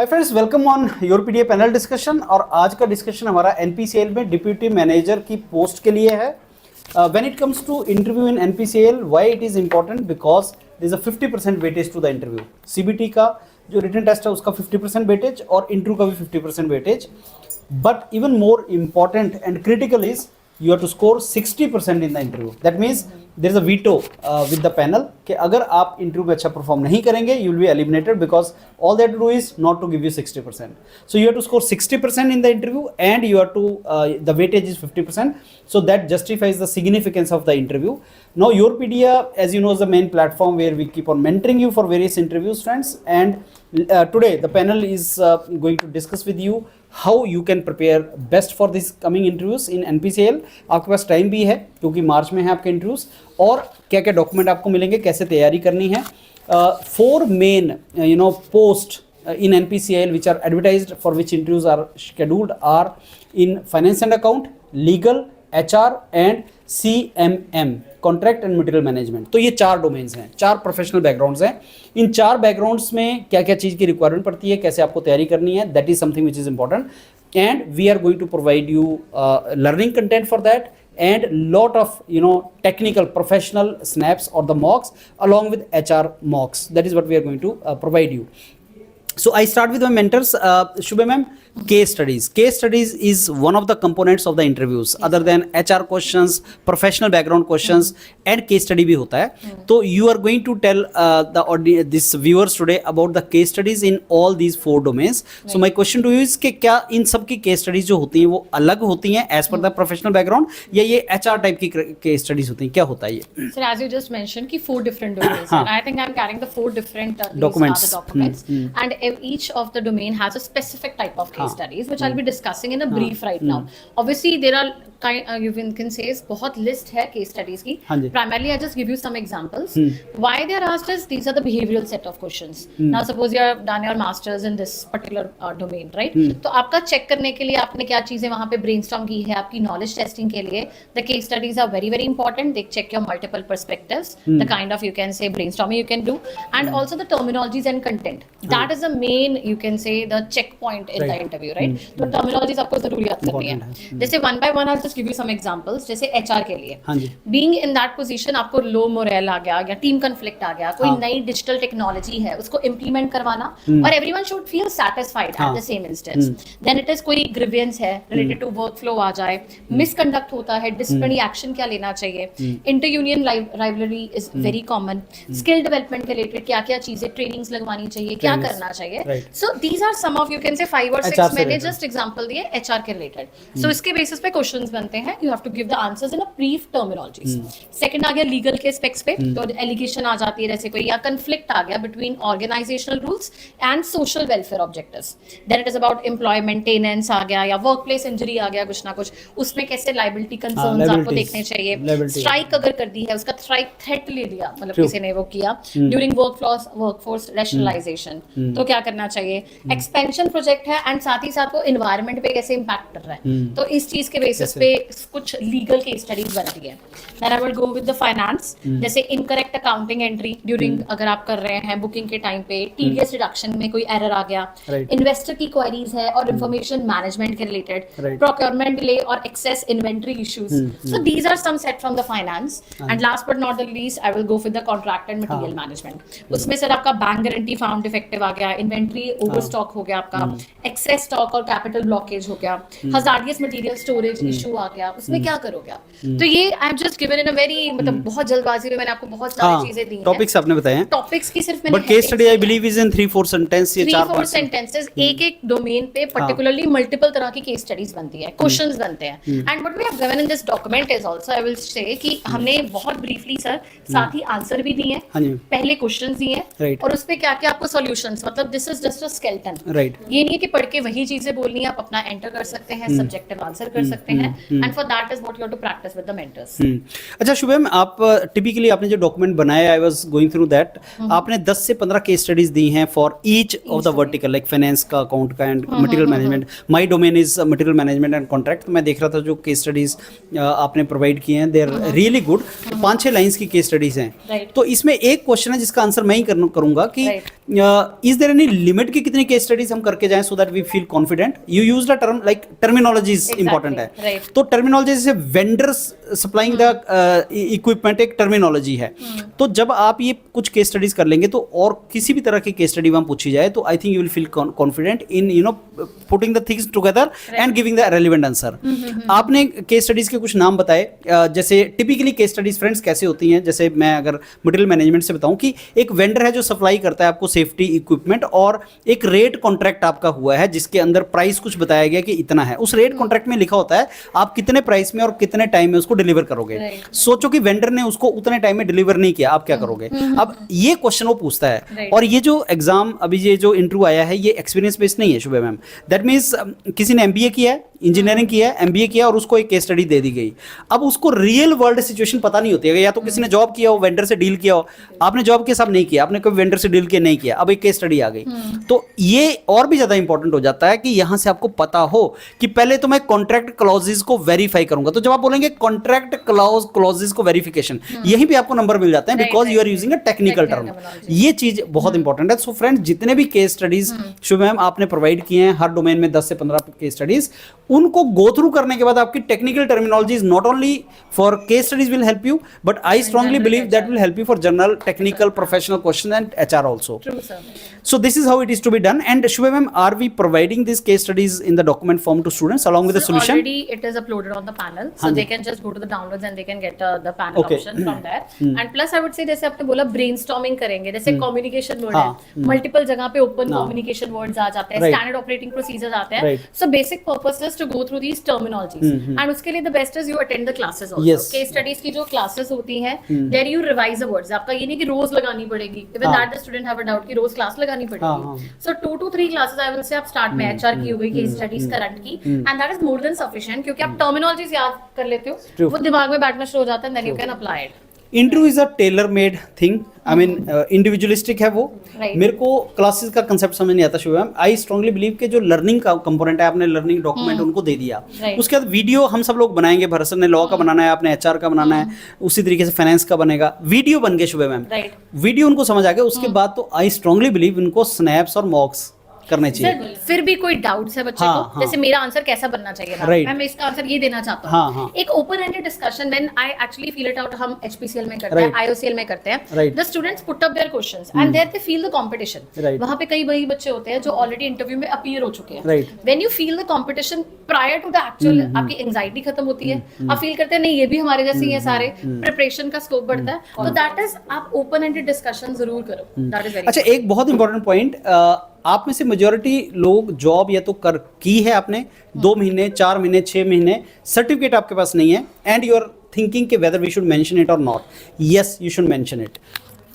Hi friends, welcome on your PDA panel discussion. और आज का डिस्कशन हमारा एनपीसीएल में डिप्यूटी मैनेजर की पोस्ट के लिए है। When it comes to interview in NPCL, why it is important? Because there is a 50% weightage to the interview. CBT का जो रिटन टेस्ट है उसका 50% वेटेज और इंटरव्यू का भी 50% weightage. But even more important and critical is you have to score 60% in the interview. That means there is a veto with the panel कि अगर आप इंटरव्यू में अच्छा परफॉर्म नहीं करेंगे you will be eliminated because all they have to do is not to give you 60%. So you have to score 60% in the interview and you have to the weightage is 50%. So that justifies the significance of the interview. Now Yourpedia, as you know, is the main platform where we keep on mentoring you for various interviews, friends. And today the panel is going to discuss with you how you can prepare best for this coming interviews in NPCL. आपके पास time भी है क्योंकि मार्च में है आपके interviews, और क्या क्या डॉक्यूमेंट आपको मिलेंगे, कैसे तैयारी करनी है। 4 main post in NPCL which are advertised, for which interviews are scheduled, are in finance and account, legal, HR and CMM, contract and material management. तो ये 4 डोमेन्स हैं, 4 प्रोफेशनल बैकग्राउंड्स हैं। इन 4 बैकग्राउंड्स में क्या क्या चीज़ की रिक्वायरमेंट पड़ती है, कैसे आपको तैयारी करनी है, that is something which is important. And we are going to provide you learning content for that and lot of technical professional snaps or the mocks along with HR mocks. That is what we are going to provide you. So I start with my mentors. Shubha ma'am, case studies. Case studies is one of the components of the interviews. Yes, other than HR questions, professional background questions, and case study भी होता है. तो you are going to tell the audience, this viewers today about the case studies in all these 4 domains. Right. So my question to you is कि क्या इन सब की case studies जो होती हैं वो अलग होती हैं as per the professional background, या ये HR type की case studies होती हैं? क्या होता है ये? Sir, as you just mentioned कि 4 different domains, and I think I'm carrying the 4 different documents. And each of the domain has a specific type of case studies which I'll be discussing in a brief right now. Obviously there are you can say बहुत list है case studies की. Primarily I just give you some examples. Why they are asked is these are the behavioral set of questions. Now suppose you have done your masters in this particular domain, right? तो आपका check करने के लिए आपने क्या चीजें वहाँ पे brainstorm की है आपकी knowledge testing के लिए. The case studies are very very important. They check your multiple perspectives, the kind of you can say brainstorming you can do, and also the terminologies and content. That is the main you can say the checkpoint in the interview, right? तो terminologies आपको जरूर याद करनी है. जैसे one by one I'll just give you some examples. जैसे HR के लिए, being in that position आपको low morale आ गया या team conflict आ गया, कोई नई digital technology है उसको implement करवाना, और everyone should feel satisfied at the same instance. Then it is कोई grievance है related to workflow आ जाए, misconduct होता है, disciplinary action क्या लेना चाहिए, inter-union rivalry is very common, skill development के related क्या क्या चीजें trainings लगवानी चाहिए, क्या करना चाहिए. So these are some of you can say 5 or 6 मैंने just example दिए HR के related. So इसके basis पे questions बनते हैं. You have to give the answers in a brief terminologies. Second आ गया legal के specs पे, तो allegation आ जाती है जैसे कोई, या conflict आ गया between organizational rules and social welfare objectives. Then it is about employee maintenance आ गया, या workplace injury आ गया, कुछ ना कुछ उसमें कैसे liability concerns आपको देखने चाहिए. Strike अगर कर दी है, उसका strike threat ले लिया, मतलब किसी ने वो किया during workforce rationalization, तो क्या करना चाहिए. Expansion project है and साथ ही साथ वो environment पे कैसे impact कर रहा है, तो इस चीज के basis पे कुछ लीगल केस स्टडीज बनती है. Then I will go with the finance. जैसे इनकरेक्ट अकाउंटिंग एंट्री ड्यूरिंग, अगर आप कर रहे हैं बुकिंग के टाइम पे, टीडीएस रिडक्शन में कोई एरर आ गया, इन्वेस्टर की क्वेरीज है और इंफॉर्मेशन मैनेजमेंट के रिलेटेड, प्रोक्योरमेंट डिले और excess inventory issues. So these are some set from the finance. And last but not the least I will go with the contract and material management. उसमें sir आपका bank guarantee found defective आ गया, inventory overstock हो गया, आपका excess stock और capital blockage हो गया, हजार्डियस मटेरियल स्टोरेज इशू आ गया, उसमें क्या करोगे आप. तो ये I have just given in a very, मतलब बहुत जल्दबाजी में मैंने आपको बहुत सारी चीजें दी हैं. टॉपिक्स आपने बताए हैं, टॉपिक्स की सिर्फ मैंने, but case study I believe is in 3-4 sentence, ये 4-5 सेंटेंसेस एक डोमेन पे पर्टिकुलरली मल्टीपल तरह की केस स्टडीज बनती है, क्वेश्चंस बनते हैं. And what we have given in this document is also, I will say कि हमने बहुत ब्रीफली सर साथ ही आंसर भी दिए हैं, पहले क्वेश्चंस दिए हैं, और उस पे क्या क्या आपको सॉल्यूशंस, मतलब this is just a skeleton. ये नहीं है कि पढ़ के वही चीजें बोलनी है, आप अपना एंटर कर सकते हैं, सब्जेक्टिव आंसर कर सकते हैं, and for that is what you have to practice with the mentors. अच्छा शुभम, आप टिपिकली आपने जो डॉक्यूमेंट बनाया, I was going through that, आपने 10 से 15 केस स्टडीज दी हैं for each of the vertical, like finance का, अकाउंट का and material management. My domain is material management and contract. मैं देख रहा था जो केस स्टडीज आपने प्रोवाइड किए हैं, they are really good. 5-6 lines की केस स्टडीज हैं. तो इसमें एक क्वेश्चन है जिसका आंसर मैं ही करूंगा कि इज देयर एनी लिमिट की कितनी केस स्टडीज हम करके जाएं so that we feel confident? You use the term like terminology is important है, right. तो टर्मिनोलॉजी जैसे वेंडर्स सप्लाइंग द इक्विपमेंट एक टर्मिनोलॉजी है। तो जब आप ये कुछ केस स्टडीज कर लेंगे तो और किसी भी तरह की केस स्टडी वहां पूछी जाए तो I think you will feel confident in putting the things together and giving the relevant answer. आपने केस स्टडीज के कुछ नाम बताए, जैसे टिपिकली केस स्टडीज फ्रेंड्स कैसे होती हैं, जैसे मैं अगर मटेरियल मैनेजमेंट से बताऊं कि एक वेंडर है जो सप्लाई करता है आपको सेफ्टी इक्विपमेंट और एक रेट कॉन्ट्रैक्ट आपका हुआ है जिसके अंदर प्राइस कुछ बताया गया कि इतना है। उस रेट कॉन्ट्रैक्ट में लिखा होता है आप कितने प्राइस में और कितने टाइम में उसको डिलीवर करोगे। सोचो कि वेंडर ने उसको उतने टाइम में डिलीवर नहीं किया, आप क्या करोगे? अब ये क्वेश्चन वो पूछता है। और ये जो एग्जाम अभी ये जो इंटरव्यू आया है ये एक्सपीरियंस बेस्ड नहीं है शुभ मैम, दैट मीन्स किसी ने एमबीए किया है, इंजीनियरिंग किया है, एमबीए किया और उसको एक केस स्टडी दे दी गई। अब उसको रियल वर्ल्ड सिचुएशन पता नहीं होती है, या तो किसी ने जॉब किया हो, वेंडर से डील किया हो, आपने जॉब के साथ नहीं किया, आपने कभी वेंडर से डील किया नहीं किया, अब एक केस स्टडी आ गई। तो ये और भी ज्यादा इंपॉर्टेंट हो जाता है कि यहां से आपको पता हो कि पहले तो मैं कॉन्ट्रैक्ट क्लॉजेज को वेरीफाई करूंगा। तो जब आप बोलेंगे कॉन्ट्रैक्ट क्लॉजेज को वेरिफिकेशन, यहीं भी आपको नंबर मिल जाते हैं because you are using a technical term. ये चीज बहुत इंपॉर्टेंट है। सो फ्रेंड्स, जितने भी केस स्टडीज शुभ मैम आपने प्रोवाइड किए हैं, हर डोमेन में 10 से 15 केस स्टडीज, उनको गो थ्रू करने के बाद आपकी technical terminology is not only for case studies will help you, but I strongly believe that will help you for general technical professional question and HR also. So this is how it is to be done. And Shubha ma'am, are we providing these case studies in the document form to students along with the solution? Already it is uploaded on the panel, so they can just go to the downloads and they can get the panel option from there. And plus I would say जैसे आपने बोला brainstorming करेंगे, जैसे communication word है, multiple जगह पे open communication words आ जाते हैं, standard operating procedures आते हैं. So basic purpose is to go through these terminologies. And उसके लिए the best is you attend the classes also. Case studies की जो classes होती हैं, there you revise the words. आपका ये नहीं कि रोज लगानी पड़ेगी. Even that the student have a doubt कि रोज क्लास लगानी पड़ेगी. So 2 to 3 classes I will say आप start में HR की हो गई, case studies करंट की, and that is more than sufficient क्योंकि आप terminologies याद कर लेते हो, वो दिमाग में बैठना शुरू हो जाता है, then you can apply it. Interview is a tailor made thing, I mean individualistic है वो। मेरे को क्लासेस का कंसेप्ट समझ नहीं आता शुभ मैम। आई स्ट्रांगली बिलीव के जो लर्निंग का कंपोनेंट है, आपने लर्निंग डॉक्यूमेंट उनको दे दिया, उसके बाद वीडियो हम सब लोग बनाएंगे। भरत सर ने लॉ का बनाना है, आपने एचआर का बनाना है, उसी तरीके से फाइनेंस का बनेगा, वीडियो बन गए शुभ मैम। वीडियो उनको समझ आ गया, उसके बाद तो आई स्ट्रांगली बिलीव उनको स्नैप्स और मॉक्स करने चाहिए। फिर भी कोई डाउट्स है बच्चे को, जैसे मेरा आंसर कैसा बनना चाहिए था, मैं इसका आंसर ये देना चाहता हूँ, एक open ended discussion when I actually feel it out. हम एचपीसीएल में करते हैं, आईओसीएल में करते हैं, the students put up their questions and there they feel the competition. वहां पे कई वही बच्चे होते हैं जो ऑलरेडी इंटरव्यू में अपीयर हो चुके हैं। When you feel the competition prior to the actual, आपकी एंजाइटी खत्म होती है, आप फील करते हैं नहीं ये भी हमारे जैसे ही है, सारे प्रिपरेशन का स्कोप बढ़ता है। तो दैट इज आप ओपन एंडेड डिस्कशन जरूर करो, दैट इज वेरी अच्छा। एक बहुत इंपॉर्टेंट पॉइंट, आप में से मेजॉरिटी लोग जॉब या तो कर की है आपने 2 महीने, 4 महीने, 6 महीने, सर्टिफिकेट आपके पास नहीं है, एंड यू आर थिंकिंग कि whether we should mention it or not. Yes, you should mention it.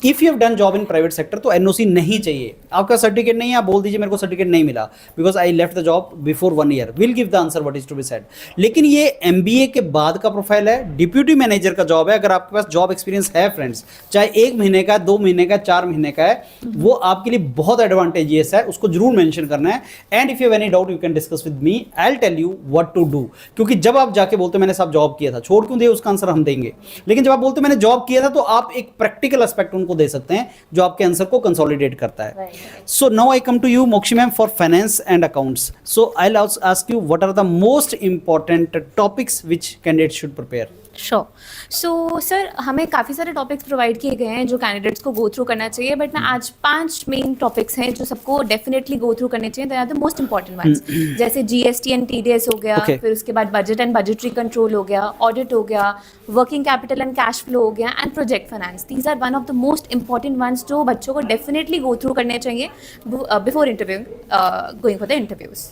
If you have done job in private sector तो एनओसी नहीं चाहिए। आपका सर्टिफिकेट नहीं है, आप बोल दीजिए मेरे को सर्टिफिकेट नहीं मिला because I left the job before 1 year, will give the answer what is to be said. लेकिन ये एमबीए के बाद का प्रोफाइल है, डिप्यूटी मैनेजर का जॉब है। अगर आपके पास जॉब एक्सपीरियंस है फ्रेंड्स, चाहे 1 महीने का, 2 महीने का, 4 महीने का है, वो आपके लिए बहुत एडवांटेजियस है, उसको जरूर मेंशन करना है। And if you have any doubt you can discuss with me, I will tell you what to do. क्योंकि जब आप जाके बोलते मैंने साहब जॉब किया था, छोड़ क्यों दिया, उसका आंसर हम देंगे। लेकिन जब आप बोलते मैंने जॉब किया था, तो आप एक प्रैक्टिकल एस्पेक्ट उनको दे सकते हैं जो आपके आंसर को कंसोलिडेट करता है। So now I come to you Mokshi ma'am for finance and accounts. So I will ask you what are the most important topics which candidate should prepare. Sure. So sir, हमें काफ़ी सारे topics provide किए गए हैं जो candidates को go through करना चाहिए, बट मैं आज 5 मेन टॉपिक्स हैं जो सबको डेफिनेटली गो थ्रू करने चाहिए। They are the most important ones, जैसे जीएसटी एंड टीडीएस हो गया, फिर उसके बाद बजट एंड बजटरी कंट्रोल हो गया, ऑडिट हो गया, working capital and cash flow हो गया, and project finance. These are one of the most important ones जो बच्चों को डेफिनेटली गो थ्रू करने चाहिए before interview, going for the interviews.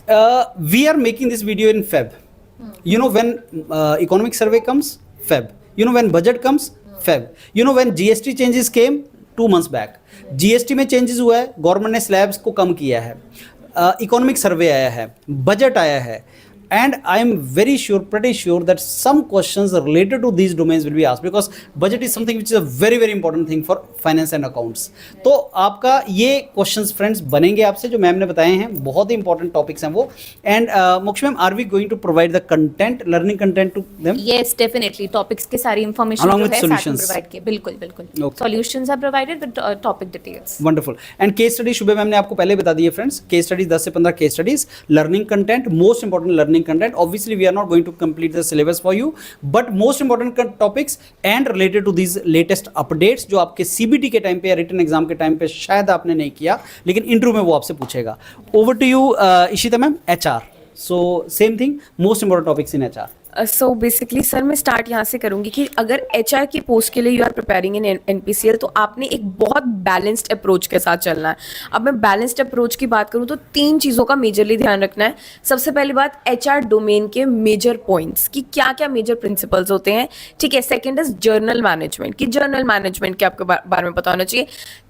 We are making this video in Feb, you know when economic survey comes, Feb, you know when budget comes, Feb, you know when GST changes came 2 months back, GST में changes हुआ है, government ने slabs को कम किया है, economic survey आया है, budget आया है, and I am very sure, pretty sure that some questions related to these domains will be asked, because budget is something which is a very very important thing for finance and accounts. तो आपका ये questions friends बनेंगे आपसे, जो ma'am ने बताए हैं, बहुत ही important topics हैं वो. And मोक्ष ma'am, are we going to provide the content, learning content to them? Yes, definitely. Topics के सारी information Along जो with है साथ में solutions. provide किए, बिल्कुल बिल्कुल. Okay. Solutions are provided with topic details. Wonderful. And case study शुभे मैम ने आपको पहले बता दी है फ्रेंड्स. केस स्टडीज 10 से 15 case studies, learning content, most important learning content. Obviously we are not going to complete the syllabus for you, but most important topics and related to these latest updates जो आपके CBT के time पे या written exam के time पे शायद आपने नहीं किया, लेकिन इंटरव्यू में वो आपसे पूछेगा. Over to you Ishita ma'am. HR, so same thing, most important topics in HR. So basically sir मैं स्टार्ट यहाँ से करूँगी कि अगर एचआर की पोस्ट के लिए you are preparing in NPCL, तो आपने एक बहुत बैलेंस्ड अप्रोच के साथ चलना है. अब मैं बैलेंस्ड अप्रोच की बात करूँ तो 3 चीज़ों का मेजरली ध्यान रखना है. सबसे पहली बात, एचआर डोमेन के मेजर पॉइंट्स कि क्या क्या मेजर प्रिंसिपल्स होते हैं, ठीक है. सेकेंड इज जर्नल मैनेजमेंट, कि जर्नल मैनेजमेंट के आपके बारे में पता होना चाहिए.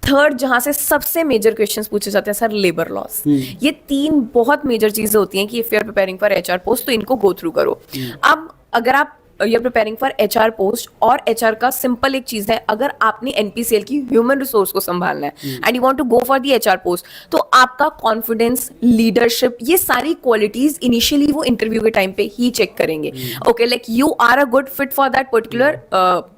थर्ड, जहाँ से सबसे मेजर क्वेश्चंस पूछे जाते हैं सर, लेबर लॉस. ये 3 बहुत मेजर चीज़ें होती हैं कि if you are preparing for HR post तो इनको गो थ्रू करो. अब अगर आप you are preparing for HR post, और एचआर का सिंपल एक चीज है, अगर आपने एनपीसीएल की ह्यूमन रिसोर्स को संभालना है and you want to go for the HR post, तो आपका कॉन्फिडेंस, लीडरशिप, ये सारी क्वालिटीज इनिशियली वो इंटरव्यू के टाइम पे ही चेक करेंगे. Okay, like you are a good fit for that particular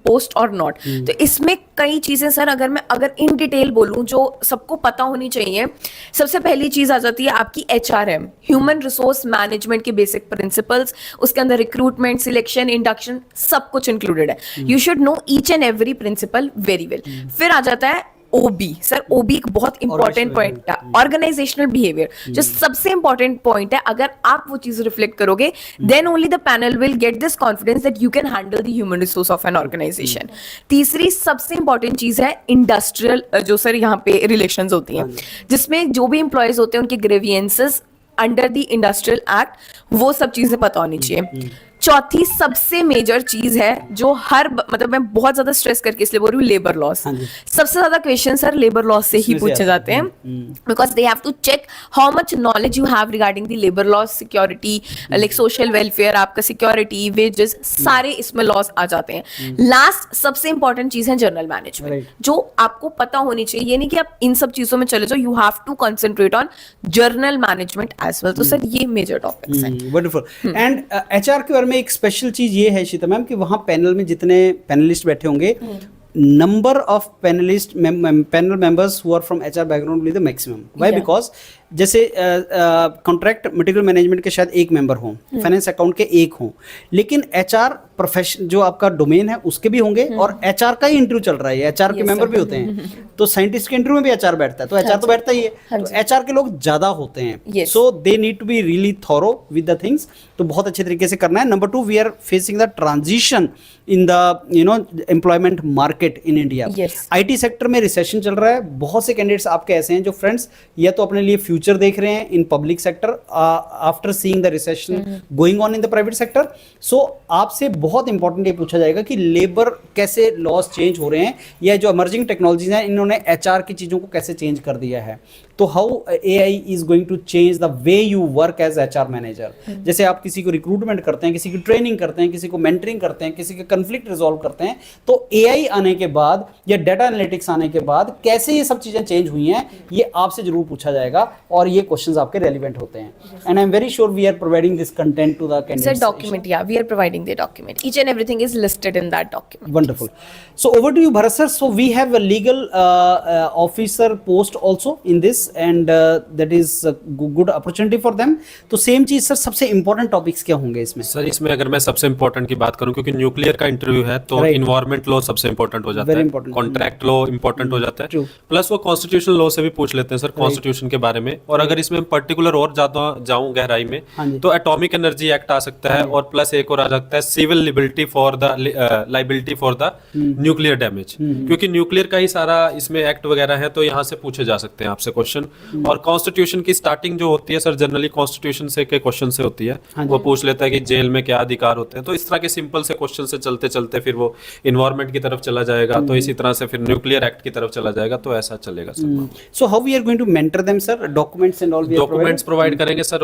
post और नॉट. तो इसमें कई चीजें सर, अगर इन डिटेल बोलूं जो सबको पता होनी चाहिए. सबसे पहली चीज आ जाती है आपकी एचआरएम, ह्यूमन रिसोर्स मैनेजमेंट के बेसिक प्रिंसिपल्स. उसके अंदर रिक्रूटमेंट, सिलेक्शन, इंडक्शन, सब कुछ इंक्लूडेड है. You should know each and every principle very well. फिर आ जाता है ओबी. सर ओबी एक बहुत इंपॉर्टेंट पॉइंट है, ऑर्गेनाइजेशनल बिहेवियर, जो सबसे इंपॉर्टेंट पॉइंट है. अगर आप वो चीज रिफ्लेक्ट करोगे, then only the panel will get this confidence that you can handle the human resource of an organisation. तीसरी सबसे इंपॉर्टेंट चीज है इंडस्ट्रियल, जो सर यहाँ पे रिलेशंस होती हैं, जिसमें जो भी इंप्लॉयज होते हैं उनके grievances under the industrial act, वो सब चीजें पता होनी चाहिए. चौथी सबसे मेजर चीज है जो मतलब मैं बहुत ज्यादा स्ट्रेस करके इसलिए बोल रही हूँ, लेबर लॉस. सबसे ज्यादा क्वेश्चन सर लेबर लॉस से ही पूछे जाते हैं, because they have to check how much knowledge you have regarding the labour laws, security, like social welfare, आपका सिक्योरिटी, वेजेस, सारे इसमें लॉस आ जाते हैं. लास्ट सबसे इंपॉर्टेंट चीज है जर्नल मैनेजमेंट, जो आपको पता होनी चाहिए. ये नहीं कि आप इन सब चीजों में चले जाओ, you have to concentrate on general management as well. तो सर ये मेजर टॉपिक्स हैं. वंडरफुल. एंड एचआर के बारे में एक स्पेशल चीज ये है शीता मैम कि वहां पैनल में जितने पैनलिस्ट बैठे होंगे, number of panel members who are from HR background will be the maximum. Why? Yeah. Because जैसे कॉन्ट्रैक्ट मटेरियल मैनेजमेंट के शायद 1 मेंबर हों, फाइनेंस अकाउंट के 1 हों, लेकिन एचआर प्रोफेशन जो आपका डोमेन है उसके भी होंगे, और एचआर का ही इंटरव्यू चल रहा है, एचआर के मेंबर भी होते हैं. तो साइंटिस्ट के इंटरव्यू में भी एचआर बैठता है, तो एचआर तो बैठता ही है, तो एचआर के लोग ज्यादा होते हैं. So they need to be really thorough with the things. तो बहुत अच्छे तरीके से करना है. Number 2, we are facing the transition in the employment market in India. IT sector में रिसेशन चल रहा है. बहुत से कैंडिडेट्स आपके ऐसे हैं जो फ्रेंड्स या तो अपने लिए फ्यूचर देख रहे हैं in public sector after seeing the recession going on in the private sector. So आपसे बहुत इंपॉर्टेंट ये पूछा जाएगा कि लेबर कैसे लॉस चेंज हो रहे हैं, या जो इमर्जिंग टेक्नोलॉजीज हैं इन्होंने एचआर की चीजों को कैसे चेंज कर दिया है. तो how AI is going to change the way you work as HR manager. जैसे आप किसी को रिक्रूटमेंट करते हैं, किसी की ट्रेनिंग करते हैं, किसी को मेंटरिंग करते हैं, किसी के कंफ्लिक्ट रिजॉल्व करते हैं, तो एआई आने के बाद या डाटा एनालिटिक्स आने के बाद कैसे ये सब चीजें चेंज हुई हैं, ये आपसे जरूर पूछा जाएगा, और ये क्वेश्चंस आपके रेलिवेंट होते हैं. And I am very sure we are providing this content to the candidates. Sir document, या we are providing the document, each and everything is listed in that document. Wonderful. So over to you Bharat sir. So we have a legal officer post also in this, and that is a good opportunity for them. तो same चीज sir, सबसे important topics क्या होंगे इसमें? Sir इसमें अगर मैं सबसे इंपॉर्टेंट की बात करूं, क्योंकि न्यूक्लियर का इंटरव्यू है, तो इन्वायरमेंट लॉ सबसे इंपॉर्टेंट हो जाता है, कॉन्ट्रैक्ट लॉ इंपॉर्टेंट हो जाता है, प्लस वो कॉन्स्टिट्यूशनल लॉ से भी पूछ लेते हैं सर, कॉन्स्टिट्यूशन के बारे में. और अगर इसमें पर्टिकुलर और ज्यादा जाऊं गहराई में, तो एटॉमिक एनर्जी एक्ट आ सकता है, और प्लस एक और आ सकता है civil liability for the liability for the nuclear damage, क्योंकि न्यूक्लियर का ही सारा इसमें एक्ट वगैरह है, तो यहाँ से पूछे जा सकते हैं आपसे क्वेश्चन. और कॉन्स्टिट्यूशन की स्टार्टिंग जो होती है सर, जनरली कॉन्स्टिट्यूशन से के क्वेश्चन से होती है. वो पूछ लेता है कि जेल में क्या अधिकार होते हैं. तो इस तरह के सिंपल से क्वेश्चन से चलते चलते फिर वो इन्वायरमेंट की तरफ चला जाएगा, तो इसी तरह से फिर न्यूक्लियर एक्ट की तरफ चला जाएगा. तो ऐसा चलेगा sir. So how we are going to mentor them sir? documents and all we are documents providing? Provide करेंगे सर,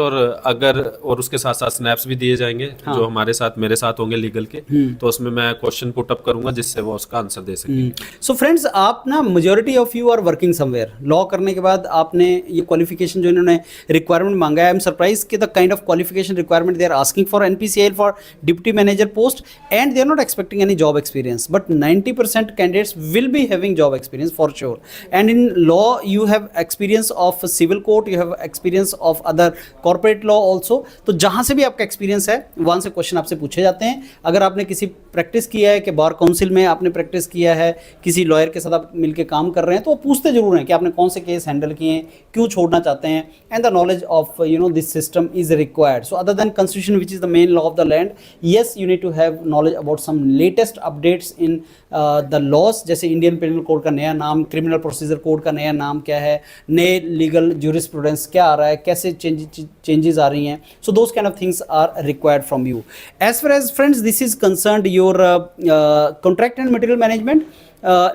और उसके साथ साथ स्नैप्स भी दिए जाएंगे जो हमारे साथ मेरे साथ होंगे लीगल के, तो उसमें मैं क्वेश्चन पुट अप करूंगा जिससे वो उसका आंसर दे सके। सो फ्रेंड्स, आप ना majority of you are working somewhere, law करने के बाद आपने ये क्वालिफिकेशन जो इन्होंने रिक्वायरमेंट मांगा है, आई एम सरप्राइज कि the kind of qualification requirement they are asking for NPCL for deputy manager post, and they are not expecting any job experience, but 90% candidates will be having job experience for sure. And in law you have experience of civil court, you have experience of other corporate law also, तो जहाँ से भी आपका experience है वहाँ से question आपसे पूछे जाते हैं। अगर आपने किसी प्रैक्टिस किया है कि बार काउंसिल में आपने प्रैक्टिस किया है, किसी लॉयर के साथ आप मिलकर काम कर रहे हैं, तो वो पूछते जरूर हैं कि आपने कौन से केस हैंडल किए हैं, क्यों छोड़ना चाहते हैं, and the knowledge of this system is required. So other than constitution which is the main law of the land, yes you need to have knowledge about some latest updates in the laws, जैसे Indian penal code का नया नाम, criminal procedure code का नया नाम क्या है, नए लीगल ज्यूरिस्प्रूडेंस क्या आ रहा है, कैसे चेंजेस आ रही हैं। So those kind of things are required from you. As far as friends this is concerned your contract and material management,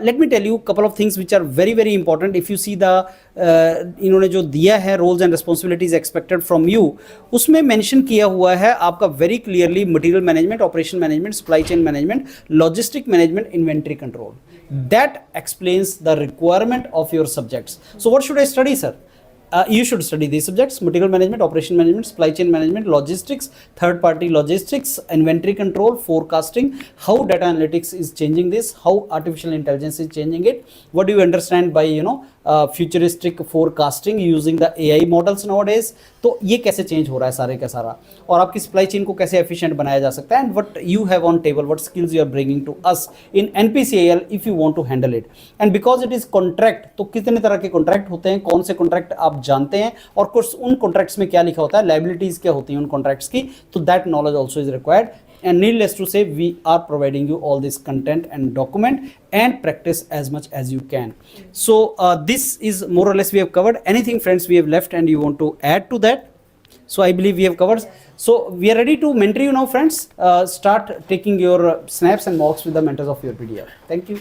let me tell you couple of things which are very very important. If you see the इन्होंने जो दिया है roles and responsibilities expected from you, उसमें mention किया हुआ है आपका very clearly material management, operation management, supply chain management, logistic management, inventory control. That explains the requirement of your subjects. So what should I study, sir? You should study these subjects: material management, operation management, supply chain management, logistics, third party logistics, inventory control, forecasting, how data analytics is changing this, how artificial intelligence is changing it, what do you understand by futuristic forecasting using the AI models nowadays, तो ये कैसे change हो रहा है सारे का सारा, और आपकी सप्लाई चेन को कैसे एफिशिएंट बनाया जा सकता है, and what you have on table, what skills you are bringing to us in NPCL if you want to handle it. And because it is contract, तो कितने तरह के कॉन्ट्रैक्ट होते हैं, कौन से कॉन्ट्रैक्ट आप जानते हैं, और कुछ उन कॉन्ट्रैक्ट्स में क्या लिखा होता है, लायबिलिटीज क्या होती हैं उन कॉन्ट्रैक्ट्स की, तो that knowledge also is required. And needless to say, we are providing you all this content and document and practice as much as you can. So this is more or less we have covered. Anything friends we have left and you want to add to that? So I believe we have covered. So we are ready to mentor you now, friends. Start taking your snaps and mocks with the mentors of your PDF. Thank you.